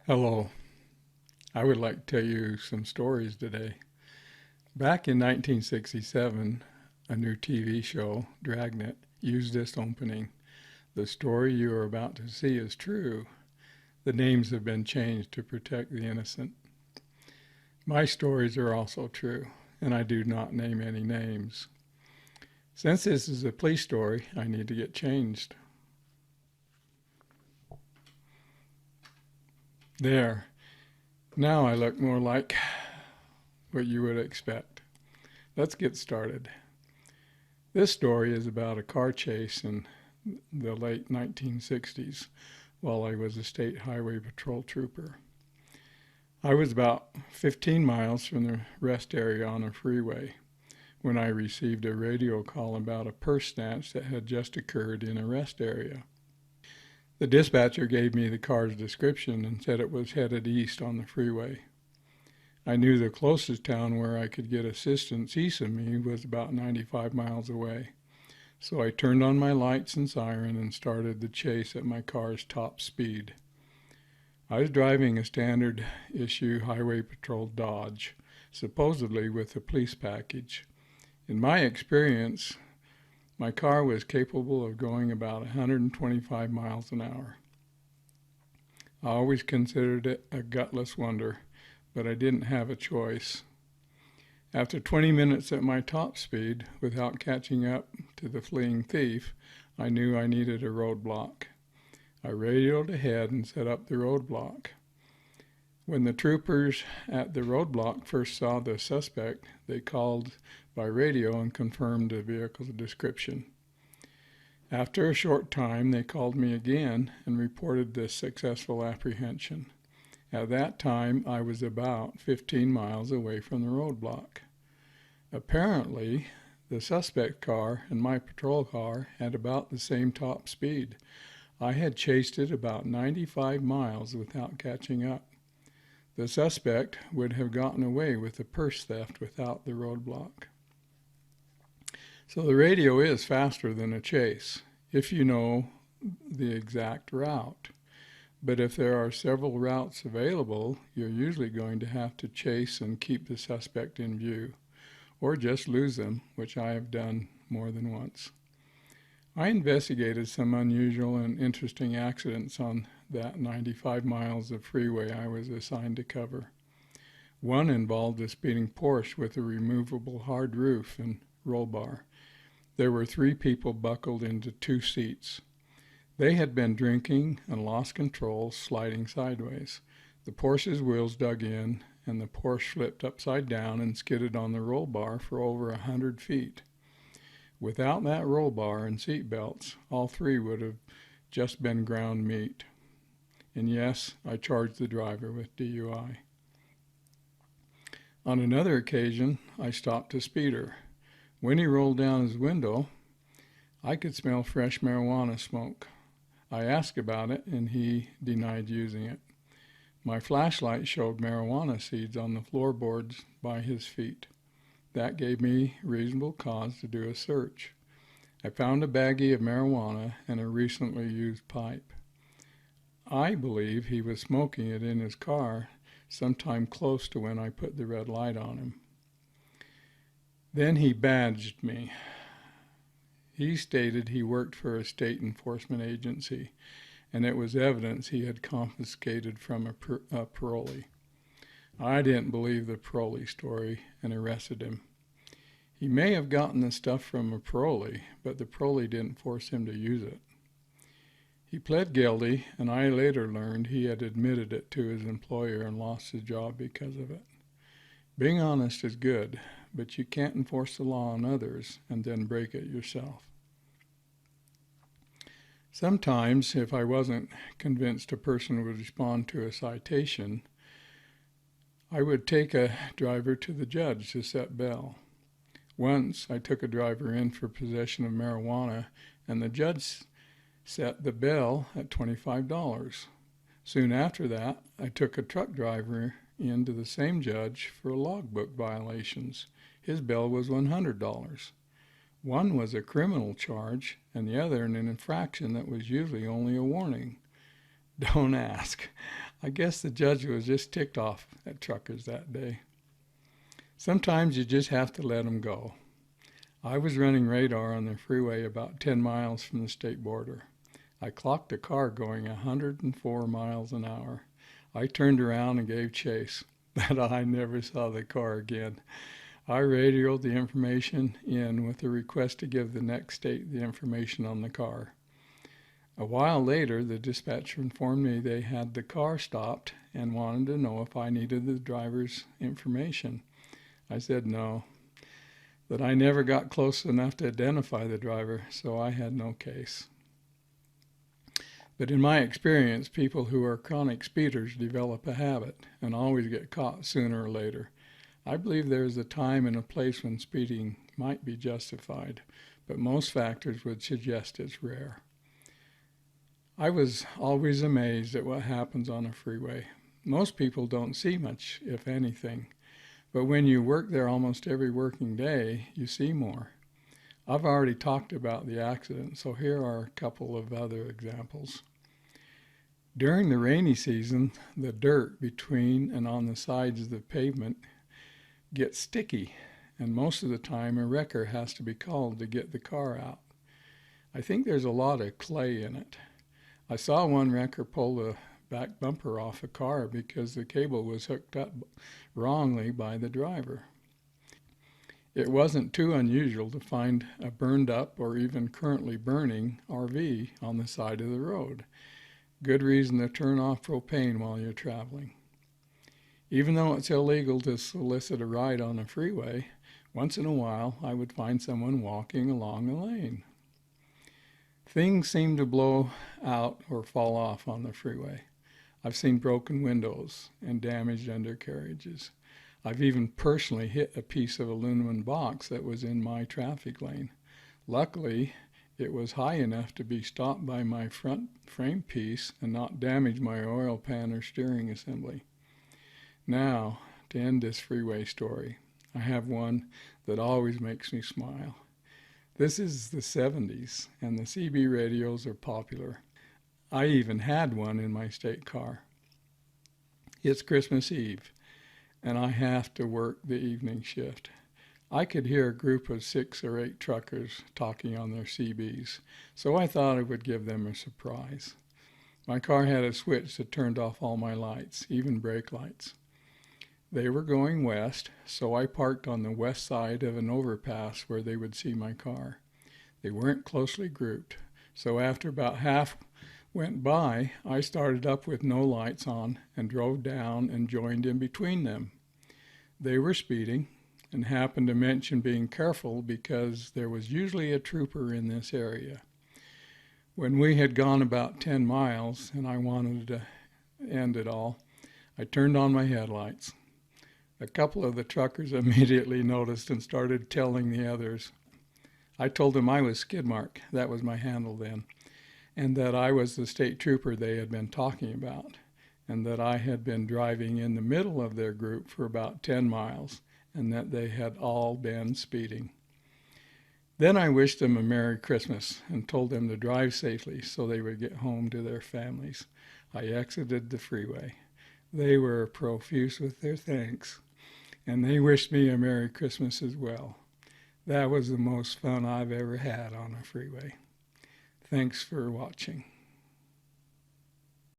Hello. I would like to tell you some stories today. Back in 1967, a new TV show, Dragnet, used this opening. The story you are about to see is true. The names have been changed to protect the innocent. My stories are also true, and I do not name any names. Since this is a police story, I need to get changed. There. Now I look more like what you would expect. Let's get started. This story is about a car chase in the late 1960s while I was a state highway patrol trooper. I was about 15 miles from the rest area on a freeway when I received a radio call about a purse snatch that had just occurred in a rest area. The dispatcher gave me the car's description and said it was headed east on the freeway. I knew the closest town where I could get assistance east of me was about 95 miles away. So I turned on my lights and siren and started the chase at my car's top speed. I was driving a standard issue highway patrol Dodge, supposedly with a police package. In my experience, my car was capable of going about 125 miles an hour. I always considered it a gutless wonder, but I didn't have a choice. After 20 minutes at my top speed, without catching up to the fleeing thief, I knew I needed a roadblock. I radioed ahead and set up the roadblock. When the troopers at the roadblock first saw the suspect, they called by radio and confirmed the vehicle's description. After a short time, they called me again and reported the successful apprehension. At that time, I was about 15 miles away from the roadblock. Apparently, the suspect car and my patrol car had about the same top speed. I had chased it about 95 miles without catching up. The suspect would have gotten away with the purse theft without the roadblock. So the radio is faster than a chase, if you know the exact route. But if there are several routes available, you're usually going to have to chase and keep the suspect in view, or just lose them, which I have done more than once. I investigated some unusual and interesting accidents on that 95 miles of freeway I was assigned to cover. One involved a speeding Porsche with a removable hard roof and roll bar. There were 3 people buckled into 2 seats. They had been drinking and lost control, sliding sideways. The Porsche's wheels dug in, and the Porsche flipped upside down and skidded on the roll bar for over 100 feet. Without that roll bar and seat belts, all 3 would have just been ground meat. And yes, I charged the driver with DUI. On another occasion, I stopped a speeder. When he rolled down his window, I could smell fresh marijuana smoke. I asked about it, and he denied using it. My flashlight showed marijuana seeds on the floorboards by his feet. That gave me reasonable cause to do a search. I found a baggie of marijuana and a recently used pipe. I believe he was smoking it in his car sometime close to when I put the red light on him. Then he badged me. He stated he worked for a state enforcement agency, and it was evidence he had confiscated from a parolee. I didn't believe the parolee story and arrested him. He may have gotten the stuff from a parolee, but the parolee didn't force him to use it. He pled guilty, and I later learned he had admitted it to his employer and lost his job because of it. Being honest is good, but you can't enforce the law on others and then break it yourself. Sometimes, if I wasn't convinced a person would respond to a citation, I would take a driver to the judge to set bail. Once, I took a driver in for possession of marijuana, and the judge set the bail at $25. Soon after that, I took a truck driver in to the same judge for logbook violations. His bail was $100. One was a criminal charge, and the other an infraction that was usually only a warning. Don't ask. I guess the judge was just ticked off at truckers that day. Sometimes you just have to let them go. I was running radar on the freeway about 10 miles from the state border. I clocked a car going 104 miles an hour. I turned around and gave chase, but I never saw the car again. I radioed the information in with a request to give the next state the information on the car. A while later, the dispatcher informed me they had the car stopped and wanted to know if I needed the driver's information. I said no, that I never got close enough to identify the driver, so I had no case. But in my experience, people who are chronic speeders develop a habit and always get caught sooner or later. I believe there is a time and a place when speeding might be justified, but most factors would suggest it's rare. I was always amazed at what happens on a freeway. Most people don't see much, if anything, but when you work there almost every working day, you see more. I've already talked about the accident, so here are a couple of other examples. During the rainy season, the dirt between and on the sides of the pavement gets sticky, and most of the time a wrecker has to be called to get the car out. I think there's a lot of clay in it. I saw one wrecker pull the back bumper off a car because the cable was hooked up wrongly by the driver. It wasn't too unusual to find a burned up or even currently burning RV on the side of the road. Good reason to turn off propane while you're traveling. Even though it's illegal to solicit a ride on a freeway, once in a while I would find someone walking along a lane. Things seem to blow out or fall off on the freeway. I've seen broken windows and damaged undercarriages. I've even personally hit a piece of aluminum box that was in my traffic lane. Luckily, it was high enough to be stopped by my front frame piece and not damage my oil pan or steering assembly. Now, to end this freeway story, I have one that always makes me smile. This is the 70s, and the CB radios are popular. I even had one in my state car. It's Christmas Eve, and I have to work the evening shift. I could hear a group of 6 or 8 truckers talking on their CBs, so I thought I would give them a surprise. My car had a switch that turned off all my lights, even brake lights. They were going west, so I parked on the west side of an overpass where they would see my car. They weren't closely grouped, so after about half went by, I started up with no lights on and drove down and joined in between them. They were speeding and happened to mention being careful because there was usually a trooper in this area. When we had gone about 10 miles and I wanted to end it all, I turned on my headlights. A couple of the truckers immediately noticed and started telling the others. I told them I was Skidmark, that was my handle then, and that I was the state trooper they had been talking about, and that I had been driving in the middle of their group for about 10 miles, and that they had all been speeding. Then I wished them a Merry Christmas and told them to drive safely so they would get home to their families. I exited the freeway. They were profuse with their thanks, and they wished me a Merry Christmas as well. That was the most fun I've ever had on a freeway. Thanks for watching.